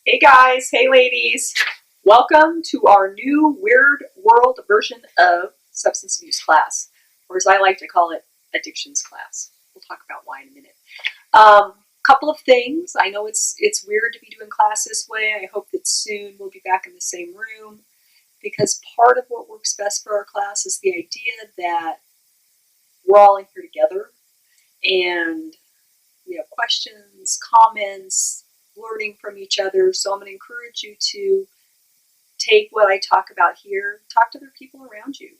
Hey guys, hey ladies. Welcome to our new Weird World version of substance abuse class, or as I like to call it, addictions class. We'll talk about why in a minute. Couple of things. I know it's weird to be doing class this way. I hope that soon we'll be back in the same room, because part of what works best for our class is the idea that we're all in here together and we have questions, comments, learning from each other. So I'm going to encourage you to take what I talk about here, talk to other people around you,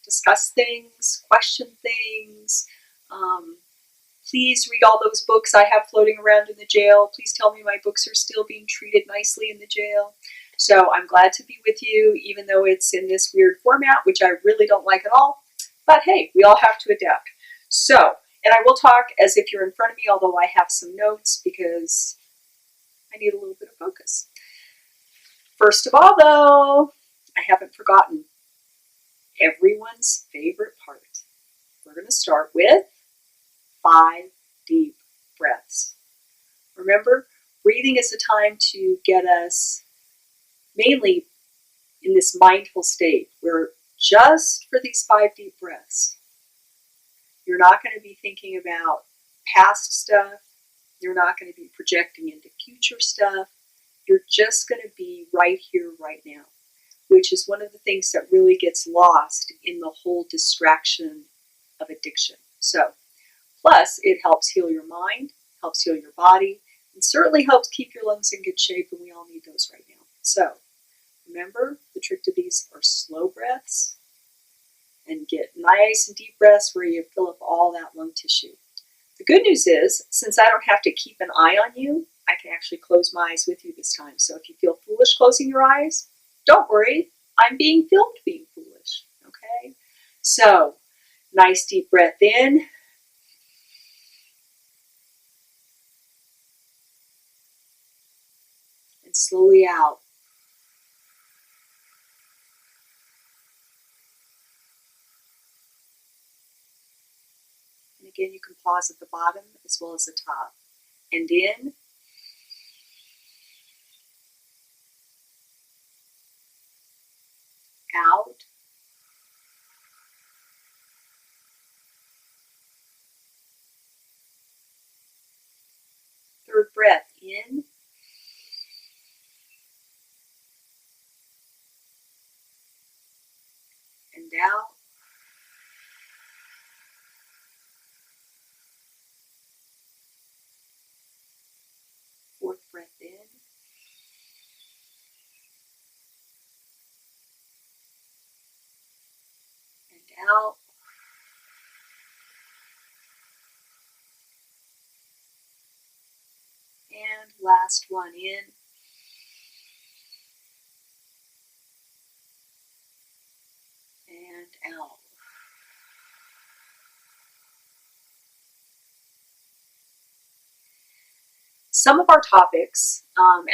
discuss things, question things. Please read all those books I have floating around in the jail. Please tell me my books are still being treated nicely in the jail. So I'm glad to be with you, even though it's in this weird format, which I really don't like at all. But hey, we all have to adapt. So, and I will talk as if you're in front of me, although I have some notes because I need a little bit of focus. First of all, though, I haven't forgotten everyone's favorite part. We're going to start with 5 deep breaths. Remember, breathing is a time to get us mainly in this mindful state where just for these 5 deep breaths, you're not going to be thinking about past stuff. You're not going to be projecting into future stuff. You're just going to be right here, right now, which is one of the things that really gets lost in the whole distraction of addiction. So, plus it helps heal your mind, helps heal your body, and certainly helps keep your lungs in good shape, and we all need those right now. So, remember, the trick to these are slow breaths, and get nice and deep breaths where you fill up all that lung tissue. The good news is, since I don't have to keep an eye on you, I can actually close my eyes with you this time. So if you feel foolish closing your eyes, don't worry. I'm being filmed being foolish, okay? So, nice deep breath in. And slowly out. And again, you can pause at the bottom as well as the top. And in. Out. Third breath in. And out. Fourth breath in. And out. And last one in. And out. Some of our topics,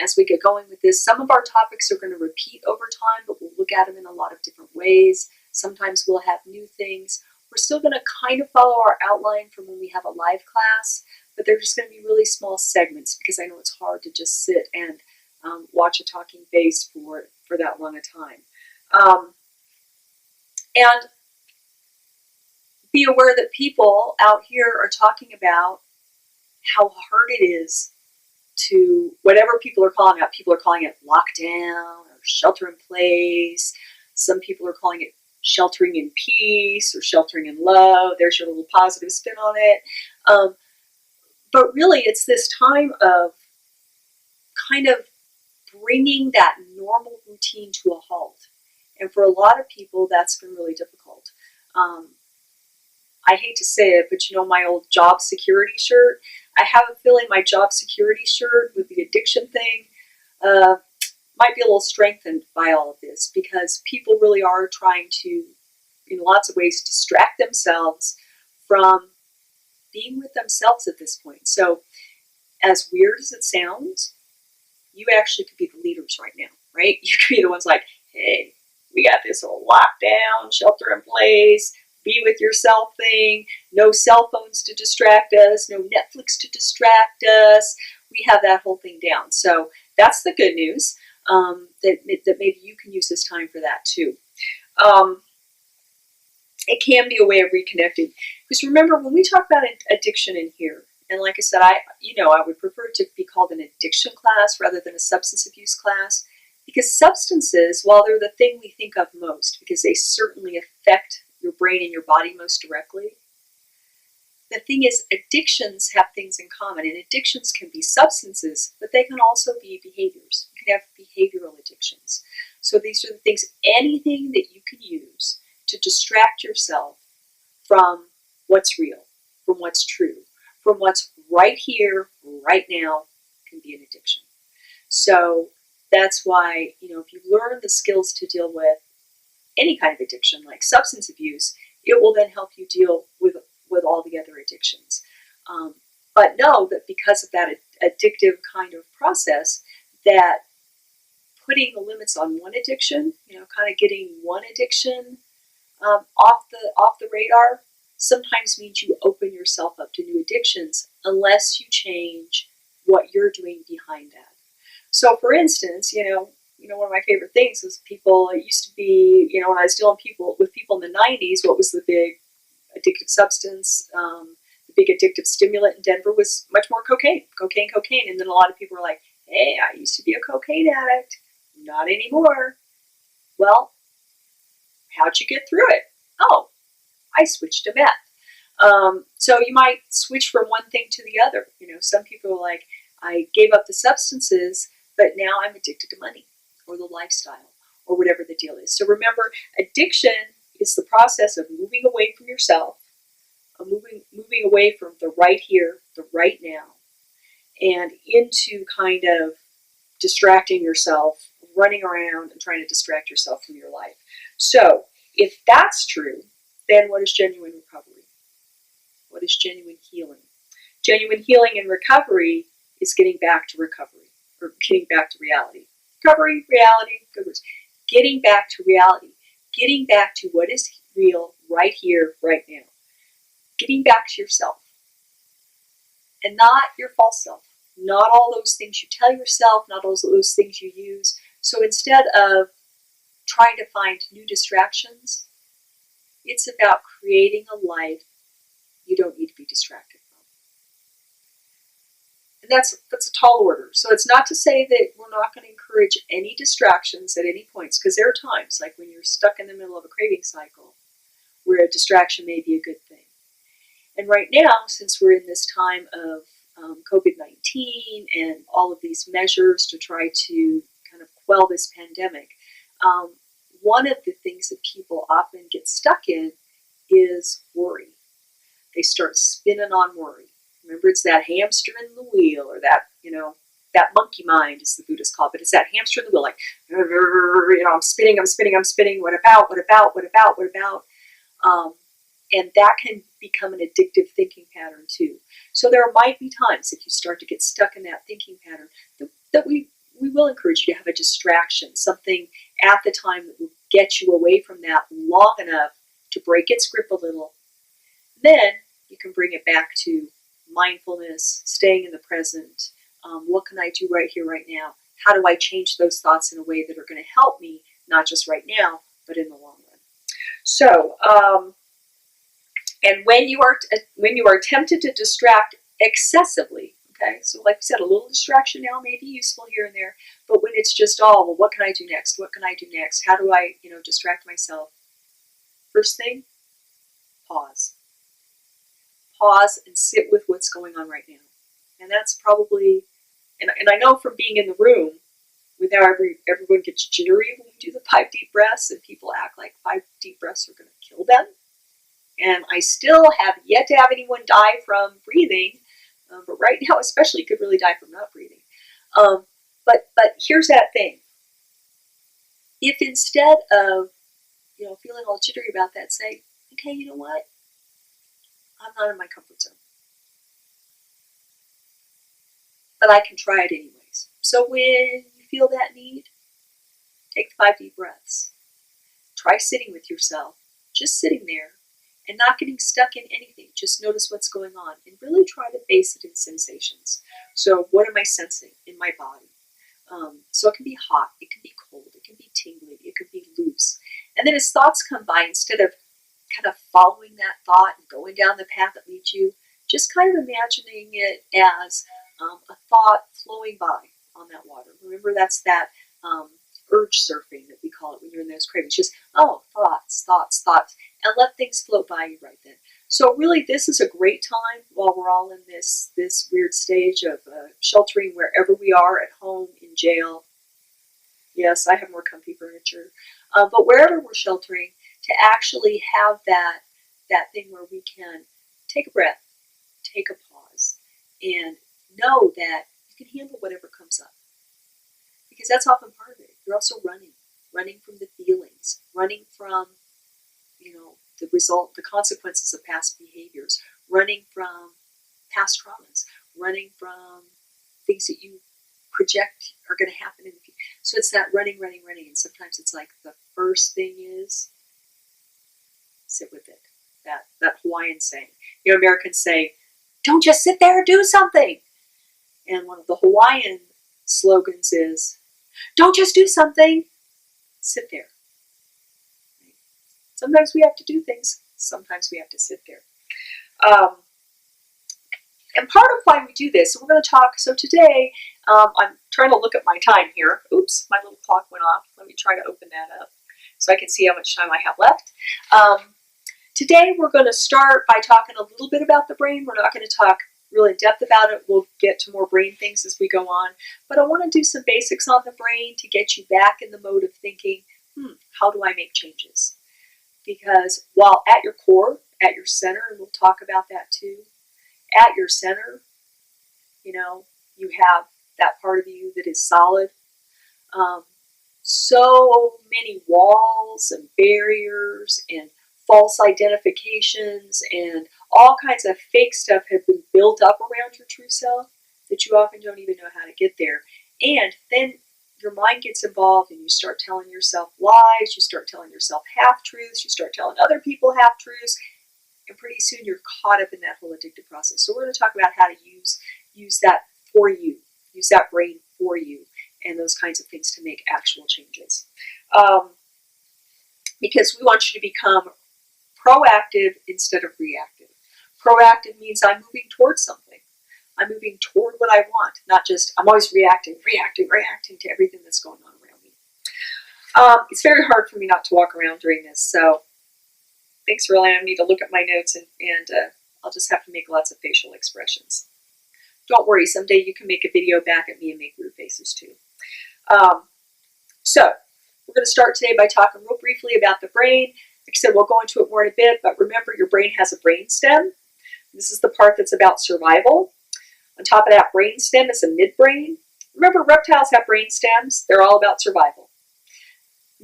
as we get going with this, some of our topics are going to repeat over time, but we'll look at them in a lot of different ways. Sometimes we'll have new things. We're still going to kind of follow our outline from when we have a live class, but they're just going to be really small segments because I know it's hard to just sit and watch a talking face for that long a time. And be aware that people out here are talking about how hard it is to whatever people are calling it. People are calling it lockdown or shelter in place. Some people are calling it sheltering in peace or sheltering in love. There's your little positive spin on it. But really, it's this time of kind of bringing that normal routine to a halt. And for a lot of people, that's been really difficult. I hate to say it, but my old job security shirt, I have a feeling my job security shirt with the addiction thing might be a little strengthened by all of this, because people really are trying to, in lots of ways, distract themselves from being with themselves at this point. So as weird as it sounds, you actually could be the leaders right now, right? You could be the ones like, hey, we got this whole lockdown, shelter in place, be with yourself thing, no cell phones to distract us, no Netflix to distract us. We have that whole thing down. So that's the good news, that maybe you can use this time for that too. It can be a way of reconnecting. Because remember, when we talk about addiction in here, and like I said, I would prefer it to be called an addiction class rather than a substance abuse class, because substances, while they're the thing we think of most, because they certainly affect your brain and your body most directly, the thing is, addictions have things in common, and addictions can be substances, but they can also be behaviors. You can have behavioral addictions. So these are the things, anything that you can use to distract yourself from what's real, from what's true, from what's right here, right now, can be an addiction. So that's why, if you learn the skills to deal with any kind of addiction, like substance abuse, it will then help you deal with all the other addictions. But know that because of that addictive kind of process, that putting the limits on one addiction, kind of getting one addiction off the radar, sometimes means you open yourself up to new addictions unless you change what you're doing behind that. So, for instance, one of my favorite things is people. It used to be, when I was dealing with people in the '90s, what was the big addictive substance? The big addictive stimulant in Denver was much more cocaine, and then a lot of people were like, "Hey, I used to be a cocaine addict, not anymore." Well, how'd you get through it? Oh, I switched to meth. So you might switch from one thing to the other. Some people are like, I gave up the substances, but now I'm addicted to money or the lifestyle or whatever the deal is. So remember, addiction is the process of moving away from yourself, moving away from the right here, the right now, and into kind of distracting yourself, running around and trying to distract yourself from your life. So if that's true, then what is genuine recovery? What is genuine healing? Genuine healing and recovery is getting back to recovery, or getting back to reality. Recovery, reality, good words. Getting back to reality. Getting back to what is real right here, right now. Getting back to yourself. And not your false self. Not all those things you tell yourself, not all those things you use. So instead of trying to find new distractions, it's about creating a life you don't need to be distracted from. And that's a tall order. So it's not to say that we're not going to encourage any distractions at any points, because there are times, like when you're stuck in the middle of a craving cycle, where a distraction may be a good thing. And right now, since we're in this time of COVID-19 and all of these measures to try to kind of quell this pandemic, one of the things that people often get stuck in is worry. They start spinning on worry. Remember, it's that hamster in the wheel, or that, that monkey mind, as the Buddhists call it, but it's that hamster in the wheel, like, I'm spinning, what about? And that can become an addictive thinking pattern too. So there might be times if you start to get stuck in that thinking pattern that we will encourage you to have a distraction, something at the time that will get you away from that long enough to break its grip a little. Then you can bring it back to mindfulness, staying in the present. What can I do right here, right now? How do I change those thoughts in a way that are going to help me, not just right now, but in the long run? So, and when you are tempted to distract excessively, okay, so like we said, a little distraction now may be useful here and there, but when it's just well, what can I do next? What can I do next? How do I, distract myself? First thing, pause. Pause and sit with what's going on right now. And that's probably, and I know from being in the room with how everyone gets jittery when we do the 5 deep breaths, and people act like 5 deep breaths are going to kill them. And I still have yet to have anyone die from breathing, but right now especially could really die from not breathing. But here's that thing. If instead of feeling all jittery about that, say, okay, you know what? I'm not in my comfort zone, but I can try it anyways. So when you feel that need, take 5 deep breaths. Try sitting with yourself, just sitting there, and not getting stuck in anything. Just notice what's going on and really try to base it in sensations. So what am I sensing in my body? So it can be hot, it can be cold, it can be tingly, it can be loose. And then as thoughts come by, instead of kind of following that thought and going down the path that leads you, just kind of imagining it as a thought flowing by on that water. Remember, that's that urge surfing that we call it when you're in those cravings. Just, oh, thoughts, thoughts, thoughts, and let things float by you right then. So really, this is a great time while we're all in this weird stage of sheltering wherever we are, at home, in jail. Yes, I have more comfy furniture. But wherever we're sheltering, to actually have that thing where we can take a breath, take a pause, and know that you can handle whatever comes up. Because that's often part of it. You're also running from the feelings, running from, the consequences of past behaviors, running from past traumas, running from things that you project are going to happen in the future. So it's that running, and sometimes it's like the first thing is sit with it. That Hawaiian saying. Americans say, "Don't just sit there, do something." And one of the Hawaiian slogans is, "Don't just do something, sit there." Sometimes we have to do things. Sometimes we have to sit there. And part of why we do this, so we're going to talk, so today, I'm trying to look at my time here. Oops, my little clock went off. Let me try to open that up so I can see how much time I have left. Today we're going to start by talking a little bit about the brain. We're not going to talk really in depth about it. We'll get to more brain things as we go on. But I want to do some basics on the brain to get you back in the mode of thinking, how do I make changes? Because while at your core, at your center, and we'll talk about that too, at your center, you have that part of you that is solid. So many walls and barriers and false identifications and all kinds of fake stuff have been built up around your true self that you often don't even know how to get there. And then your mind gets involved and you start telling yourself lies, you start telling yourself half-truths, you start telling other people half-truths, and pretty soon you're caught up in that whole addictive process. So we're going to talk about how to use that for you, use that brain for you, and those kinds of things to make actual changes. Because we want you to become proactive instead of reactive. Proactive means I'm moving towards something. I'm moving toward what I want, not just I'm always reacting to everything that's going on around me. It's very hard for me not to walk around during this, so thanks for allowing me to look at my notes, and I'll just have to make lots of facial expressions. Don't worry, someday you can make a video back at me and make weird faces too. So we're going to start today by talking real briefly about the brain. Like I said, we'll go into it more in a bit, but remember your brain has a brain stem. This is the part that's about survival. On top of that brain stem is a midbrain. Remember, reptiles have brain stems. They're all about survival.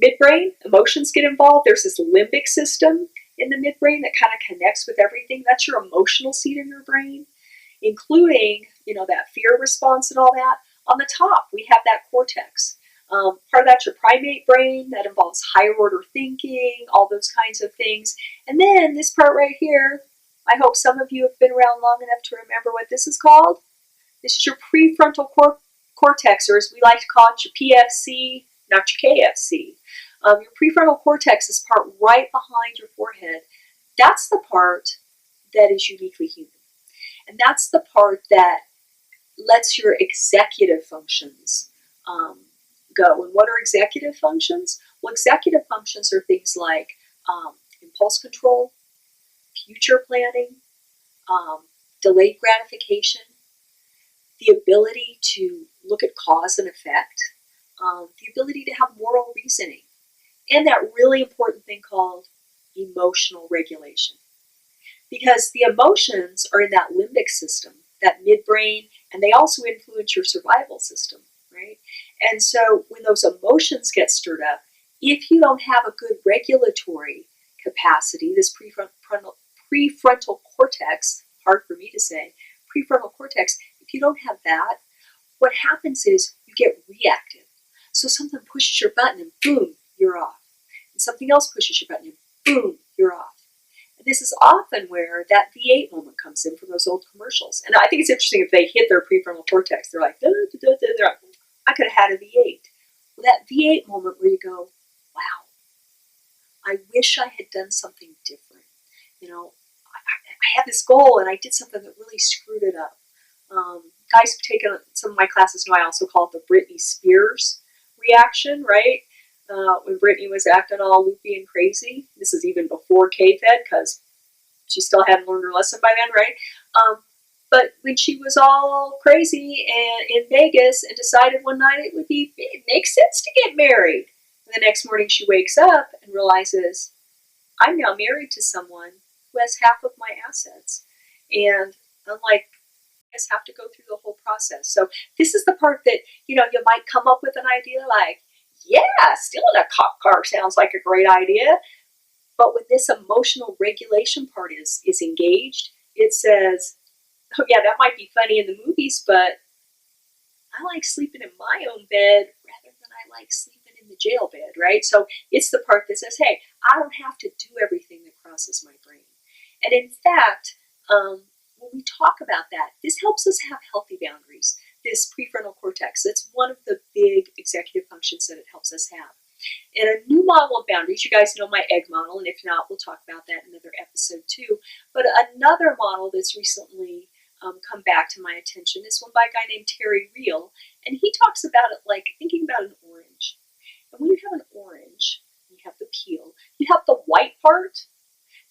Midbrain, emotions get involved. There's this limbic system in the midbrain that kind of connects with everything. That's your emotional seat in your brain, including, that fear response and all that. On the top, we have that cortex. Part of that's your primate brain. That involves higher order thinking, all those kinds of things. And then this part right here, I hope some of you have been around long enough to remember what this is called. This is your prefrontal cortex, or as we like to call it, your PFC, not your KFC. Your prefrontal cortex is part right behind your forehead. That's the part that is uniquely human. And that's the part that lets your executive functions go. And what are executive functions? Well, executive functions are things like impulse control, future planning, delayed gratification, the ability to look at cause and effect, the ability to have moral reasoning, and that really important thing called emotional regulation. Because the emotions are in that limbic system, that midbrain, and they also influence your survival system, right? And so when those emotions get stirred up, if you don't have a good regulatory capacity, this prefrontal cortex, hard for me to say, prefrontal cortex, if you don't have that, what happens is you get reactive. So something pushes your button and boom, you're off. And something else pushes your button and boom, you're off. And this is often where that V8 moment comes in from those old commercials. And I think it's interesting if they hit their prefrontal cortex, they're like, they're like, I could have had a V8. Well, that V8 moment where you go, wow, I wish I had done something different. You know, I had this goal and I did something that really screwed it up. Guys who've taken some of my classes know I also call it the Britney Spears reaction, right? When Britney was acting all loopy and crazy. This is even before K-Fed because she still hadn't learned her lesson by then, right? But when she was all crazy and in Vegas and decided one night it makes sense to get married. And the next morning she wakes up and realizes, I'm now married to someone who has half of my assets. And unlike guys have to go through the whole process. So this is the part that, you might come up with an idea like, yeah, stealing a cop car sounds like a great idea. But when this emotional regulation part is engaged, it says, oh yeah, that might be funny in the movies, but I like sleeping in my own bed rather than I like sleeping in the jail bed, right? So it's the part that says, hey, I don't have to do everything that crosses my brain. And in fact, when we talk about that, this helps us have healthy boundaries. This prefrontal cortex, that's one of the big executive functions that it helps us have. And a new model of boundaries, you guys know my egg model, and if not, we'll talk about that in another episode too. But another model that's recently come back to my attention is one by a guy named Terry Real, and he talks about it like thinking about an orange. And when you have an orange, you have the peel, you have the white part,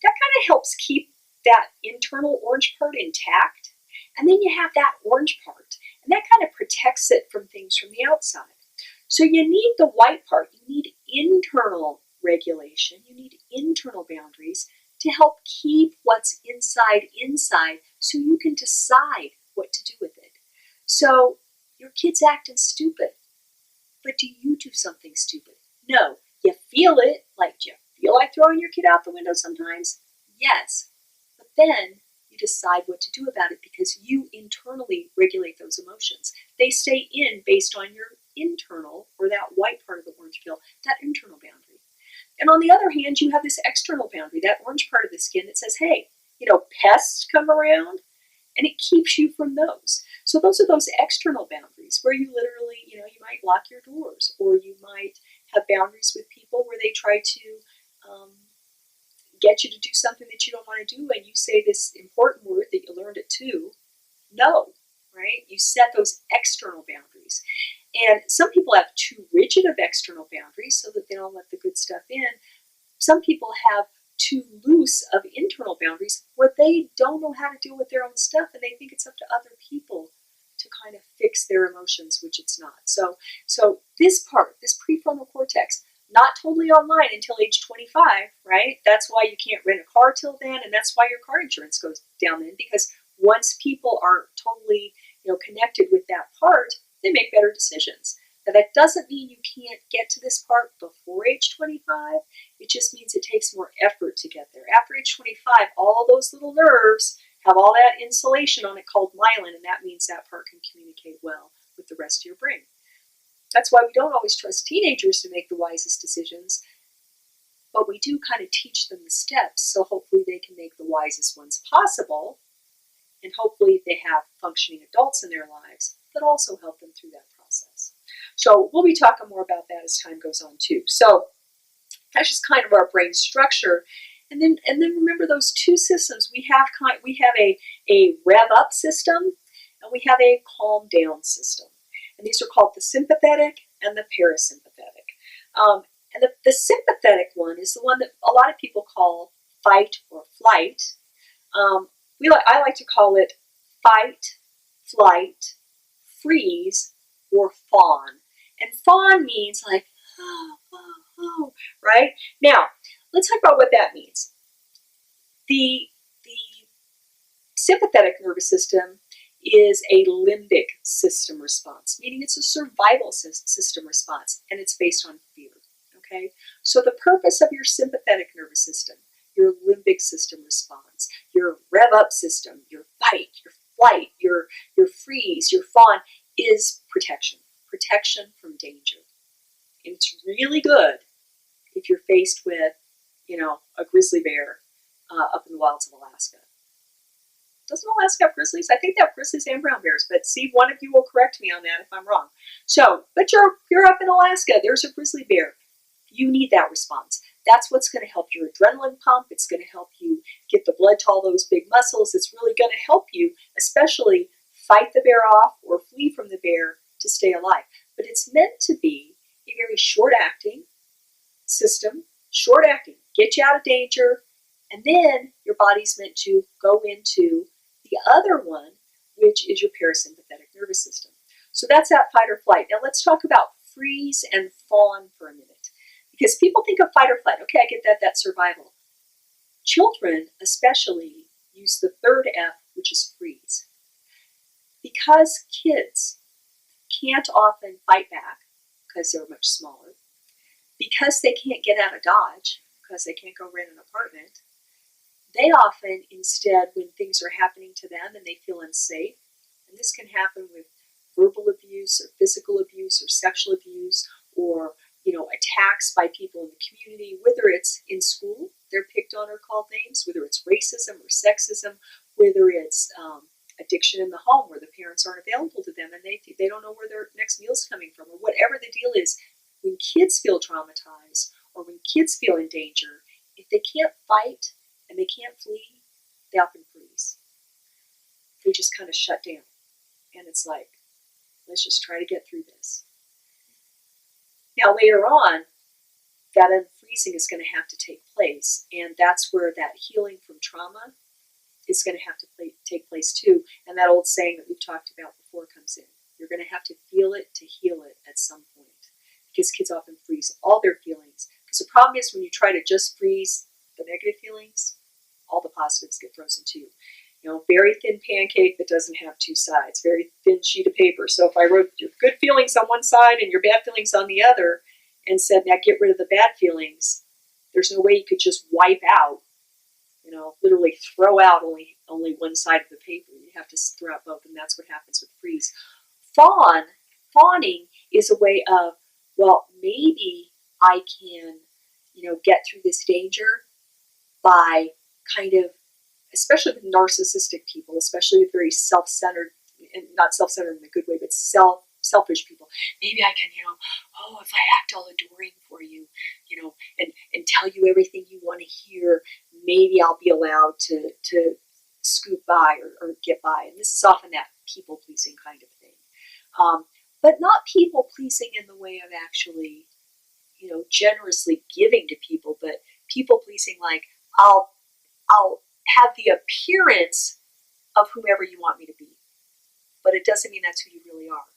that kind of helps keep that internal orange part intact. And then you have that orange part, and that kind of protects it from things from the outside. So you need the white part, you need internal regulation, you need internal boundaries to help keep what's inside so you can decide what to do with it. So your kid's acting stupid, but do you do something stupid? No. You feel it, like do you feel like throwing your kid out the window sometimes? Yes. But then you decide what to do about it because you internally regulate those emotions. They stay in based on your internal, or that white part of the orange peel, that internal boundary. And on the other hand, you have this external boundary, that orange part of the skin that says, hey, pests come around, and it keeps you from those. So those are those external boundaries where you literally, you might lock your doors, or you might have boundaries with people where they try to get you to do something that you don't want to do, and you say this important word that you learned it too, no, right? You set those external boundaries. And some people have too rigid of external boundaries so that they don't let the good stuff in. Some people have too loose of internal boundaries where they don't know how to deal with their own stuff and they think it's up to other people to kind of fix their emotions, which it's not. So this part, this prefrontal cortex, not totally online until age 25, right? That's why you can't rent a car till then, and that's why your car insurance goes down then, because once people are totally, connected with that part, they make better decisions. Now that doesn't mean you can't get to this part before age 25. It just means it takes more effort to get there. After age 25, all those little nerves have all that insulation on it called myelin, and that means that part can communicate well with the rest of your brain. That's why we don't always trust teenagers to make the wisest decisions, but we do kind of teach them the steps, so hopefully they can make the wisest ones possible, and hopefully they have functioning adults in their lives that also help them through that process. So we'll be talking more about that as time goes on too. So that's just kind of our brain structure. And then remember those two systems. We have a rev up system, and we have a calm down system. And these are called the sympathetic and the parasympathetic. And the sympathetic one is the one that a lot of people call fight or flight. I like to call it fight, flight, freeze, or fawn. And fawn means like, oh, right? Now, let's talk about what that means. The sympathetic nervous system is a limbic system response, meaning it's a survival system response, and it's based on fear, okay? So the purpose of your sympathetic nervous system, your limbic system response, your rev up system, your fight, your flight, your freeze, your fawn, is protection from danger. And it's really good if you're faced with, a grizzly bear up in the wilds of Alaska. Doesn't Alaska have grizzlies? I think they have grizzlies and brown bears, but see, one of you will correct me on that if I'm wrong. So, but you're up in Alaska. There's a grizzly bear. You need that response. That's what's going to help your adrenaline pump. It's going to help you get the blood to all those big muscles. It's really going to help you, especially fight the bear off or flee from the bear to stay alive. But it's meant to be a very short-acting system, short-acting, get you out of danger, and then your body's meant to go into the other one, which is your parasympathetic nervous system. So that's that fight or flight. Now let's talk about freeze and fawn for a minute. Because people think of fight or flight. Okay, I get that, that's survival. Children especially use the third F, which is freeze. Because kids can't often fight back because they're much smaller, because they can't get out of Dodge, because they can't go rent an apartment, they often instead, when things are happening to them and they feel unsafe, and this can happen with verbal abuse or physical abuse or sexual abuse or attacks by people in the community, whether it's in school, they're picked on or called names, whether it's racism or sexism, whether it's addiction in the home where the parents aren't available to them and they don't know where their next meal's coming from, or whatever the deal is. When kids feel traumatized or when kids feel in danger, if they can't fight and they can't flee, they often freeze. They just kind of shut down. And it's like, let's just try to get through this. Now later on, that unfreezing is going to have to take place, and that's where that healing from trauma is going to have to take place too. And that old saying that we've talked about before comes in. You're going to have to feel it to heal it at some point, because kids often freeze all their feelings. Because the problem is when you try to just freeze the negative feelings, all the positives get frozen too. Very thin pancake that doesn't have two sides, very thin sheet of paper. So if I wrote your good feelings on one side and your bad feelings on the other and said, now get rid of the bad feelings, there's no way you could just wipe out, literally throw out only one side of the paper. You have to throw out both, and that's what happens with freeze. Fawning is a way of, well, maybe I can, get through this danger by kind of, especially with narcissistic people, especially with very self-centered, and not self-centered in a good way, but selfish people. Maybe I can, if I act all adoring for you, and tell you everything you want to hear, maybe I'll be allowed to scoot by or get by. And this is often that people-pleasing kind of thing. But not people-pleasing in the way of actually, generously giving to people, but people-pleasing like, I'll have the appearance of whomever you want me to be. But it doesn't mean that's who you really are.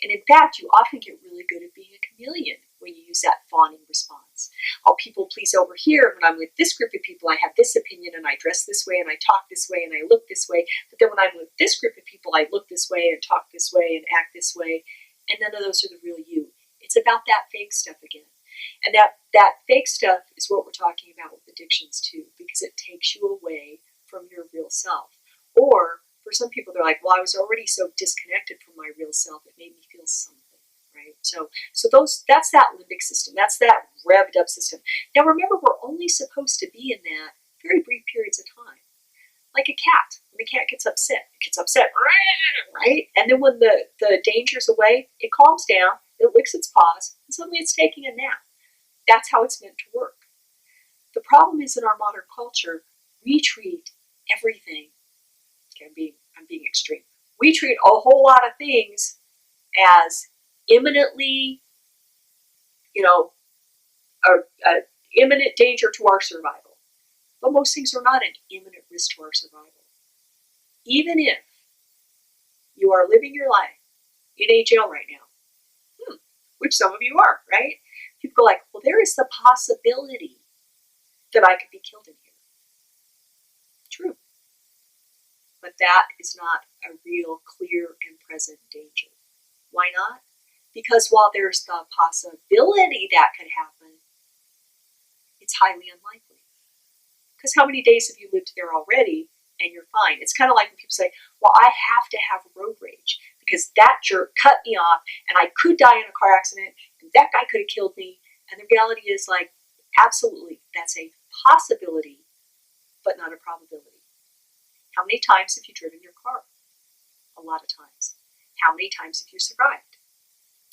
And in fact, you often get really good at being a chameleon when you use that fawning response. I'll people please over here. When I'm with this group of people, I have this opinion and I dress this way and I talk this way and I look this way. But then when I'm with this group of people, I look this way and talk this way and act this way. And none of those are the real you. It's about that fake stuff again. And that fake stuff is what we're talking about with addictions too, because it takes you away from your real self. Or for some people, they're like, well, I was already so disconnected from my real self, it made me feel something, right? So that's that limbic system. That's that revved up system. Now remember, we're only supposed to be in that very brief periods of time. Like a cat. When a cat gets upset, right? And then when the danger's away, it calms down, it licks its paws, and suddenly it's taking a nap. That's how it's meant to work. The problem is in our modern culture, we treat everything, okay, I'm being extreme. We treat a whole lot of things as imminently, imminent danger to our survival. But most things are not an imminent risk to our survival. Even if you are living your life in a jail right now, which some of you are, right? People go like, well, there is the possibility that I could be killed in here. True. But that is not a real, clear, and present danger. Why not? Because while there's the possibility that could happen, it's highly unlikely. Because how many days have you lived there already and you're fine? It's kind of like when people say, well, I have to have road rage because that jerk cut me off and I could die in a car accident and that guy could have killed me. And the reality is like, absolutely, that's a possibility, but not a probability. How many times have you driven your car? A lot of times. How many times have you survived?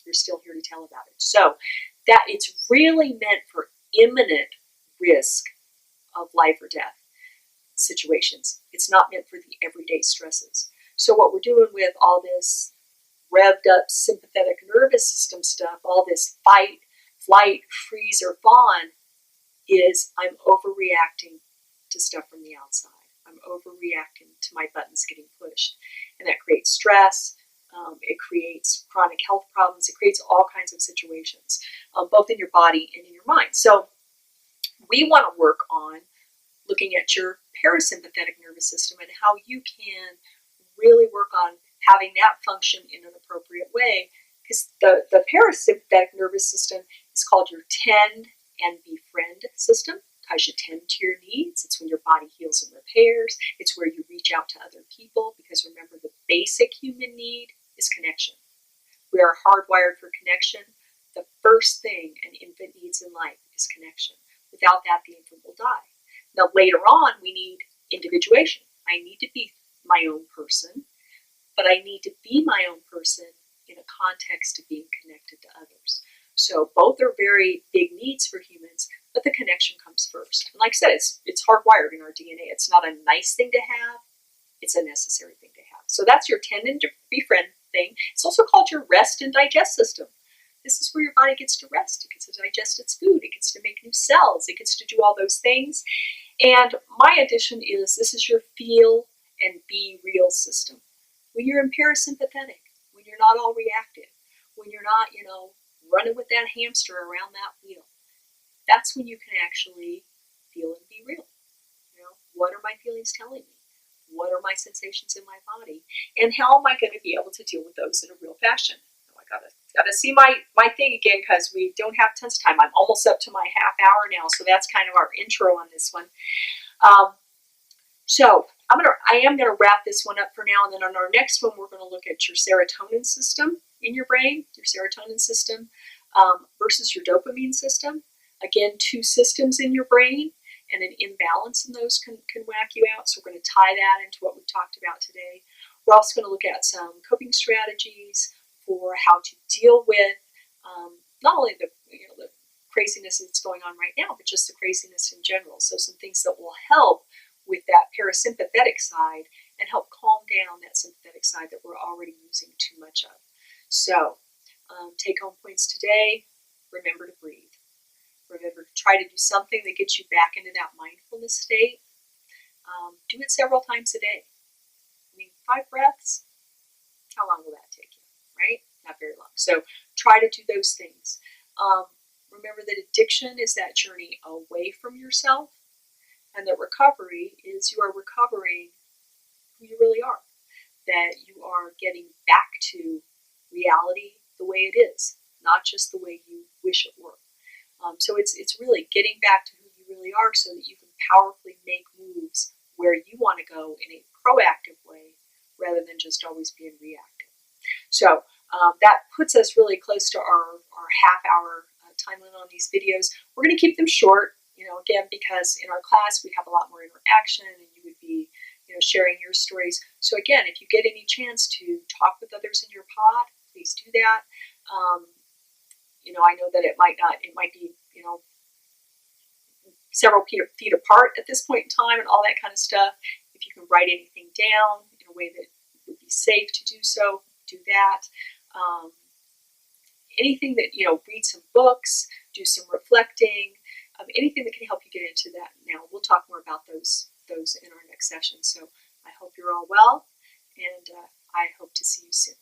You're still here to tell about it. So that it's really meant for imminent risk of life or death situations. It's not meant for the everyday stresses. So what we're doing with all this revved up sympathetic nervous system stuff, all this fight, flight, freeze, or fawn, is I'm overreacting to stuff from the outside. I'm overreacting to my buttons getting pushed. And that creates stress. It creates chronic health problems. It creates all kinds of situations, both in your body and in your mind. So we want to work on looking at your parasympathetic nervous system and how you can really work on having that function in an appropriate way. Because the parasympathetic nervous system is called your tend and befriend system. Ties you tend to your needs. It's when your body heals and repairs. It's where you reach out to other people, because remember, the basic human need is connection. We are hardwired for connection. The first thing an infant needs in life is connection. Without that, the infant will die. Now, later on, we need individuation. I need to be my own person, but I need to be my own person in a context of being connected to others. So both are very big needs for humans, but the connection comes first. And like I said, it's hardwired in our DNA. It's not a nice thing to have. It's a necessary thing to have. So that's your tend and befriend thing. It's also called your rest and digest system. This is where your body gets to rest. It gets to digest its food. It gets to make new cells. It gets to do all those things. And my addition is this is your feel and be real system. When you're in parasympathetic, when you're not all reactive, when you're not, running with that hamster around that wheel, that's when you can actually feel and be real. What are my feelings telling me? What are my sensations in my body? And how am I going to be able to deal with those in a real fashion? I gotta see my thing again, because we don't have tons of time. I'm almost up to my half hour now, so that's kind of our intro on this one. So I am gonna wrap this one up for now, and then on our next one, we're gonna look at your serotonin system in your brain, your serotonin system versus your dopamine system. Again, two systems in your brain, and an imbalance in those can whack you out. So we're going to tie that into what we've talked about today. We're also going to look at some coping strategies for how to deal with not only the craziness that's going on right now, but just the craziness in general. So some things that will help with that parasympathetic side and help calm down that sympathetic side that we're already using too much of. So take home points today. Remember to breathe. Remember to try to do something that gets you back into that mindfulness state. Do it several times a day. 5 breaths, how long will that take you, right? Not very long. So try to do those things. Remember that addiction is that journey away from yourself, and that recovery is you are recovering who you really are, that you are getting back to reality the way it is, not just the way you wish it were. So it's really getting back to who you really are, so that you can powerfully make moves where you want to go in a proactive way rather than just always being reactive. So that puts us really close to our half-hour time limit on these videos. We're going to keep them short, again, because in our class we have a lot more interaction, and you would be sharing your stories. So again, if you get any chance to talk with others in your pod, please do that. I know that it might be, several feet apart at this point in time and all that kind of stuff. If you can write anything down in a way that would be safe to do so, do that. Anything that, read some books, do some reflecting, anything that can help you get into that. Now, we'll talk more about those in our next session. So I hope you're all well, and I hope to see you soon.